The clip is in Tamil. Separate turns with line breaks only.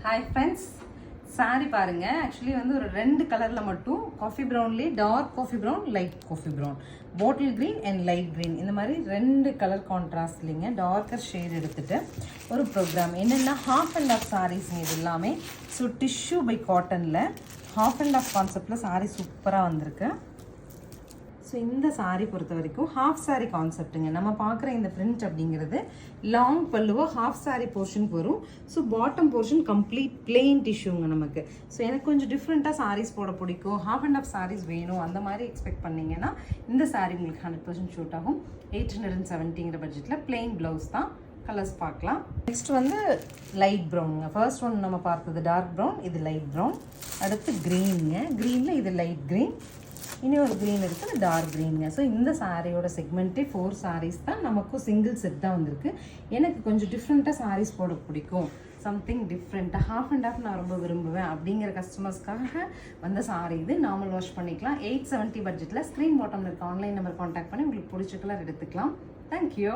ஹாய் ஃப்ரெண்ட்ஸ், சாரி பாருங்க. ஆக்சுவலி வந்து ஒரு 2 கலரில் மட்டும் காஃபி ப்ரௌன்லேயே dark coffee brown, light coffee brown, bottle green and light green, இந்த மாதிரி 2 கலர் கான்ட்ராஸ்ட்லிங்க டார்க்கர் ஷேட் எடுத்துகிட்டு ஒரு ப்ரோக்ராம். என்னென்னா ஹாஃப் அண்ட் ஆஃப் சாரீஸுங்க இது எல்லாமே. ஸோ டிஷ்யூ பை காட்டனில் ஹாஃப் அண்ட் ஆஃப் கான்செப்டில் சாரீ சூப்பராக வந்திருக்கு. ஸோ இந்த சாரீ பொறுத்த வரைக்கும் ஹாஃப் சாரீ கான்செப்ட்டுங்க. நம்ம பார்க்குற இந்த பிரிண்ட் அப்படிங்கிறது லாங் பல்லுவோ ஹாஃப் சாரீ போர்ஷனுக்கு வரும். So bottom portion complete plain டிஷ்யூங்க நமக்கு. ஸோ எனக்கு கொஞ்சம் டிஃப்ரெண்ட்டாக சாரீஸ் போட பிடிக்கும், ஹாஃப் அண்ட் ஆஃப் சாரீஸ் வேணும், அந்த மாதிரி எக்ஸ்பெக்ட் பண்ணிங்கன்னா இந்த சாரீ உங்களுக்கு 100% ஷூட் ஆகும். 870ங்கிற பட்ஜெட்டில் பிளெயின் ப்ளவுஸ் தான். கலர்ஸ் பார்க்கலாம். நெக்ஸ்ட் வந்து லைட் ப்ரௌனுங்க. ஃபர்ஸ்ட் ஒன் நம்ம பார்த்தது டார்க் ப்ரௌன், இது லைட் ப்ரௌன். அடுத்து க்ரீனுங்க. க்ரீனில் இது லைட் க்ரீன், இனி ஒரு க்ரீன் இருக்குது, டார்க் க்ரீனுங்க. ஸோ இந்த சாரியோட செக்மெண்ட்டே 4 சாரீஸ் தான். நமக்கும் சிங்கிள் செட் தான் வந்திருக்கு. எனக்கு கொஞ்சம் டிஃப்ரெண்ட்டாக சாரீஸ் போட பிடிக்கும், சம்திங் டிஃப்ரெண்ட்டாக ஹாஃப் அண்ட் ஆஃப் நான் ரொம்ப விரும்புவேன் அப்படிங்கிற கஸ்டமர்ஸ்க்காக வந்த சாரீ இது. நார்மல் வாஷ் பண்ணிக்கலாம். 870 பட்ஜெட்டில் ஸ்க்ரீன் பாட்டமில் இருக்க ஆன்லைன் நம்பர் கான்டாக்ட் பண்ணி உங்களுக்கு பிடிச்ச கலர் எடுத்துக்கலாம். தேங்க்யூ.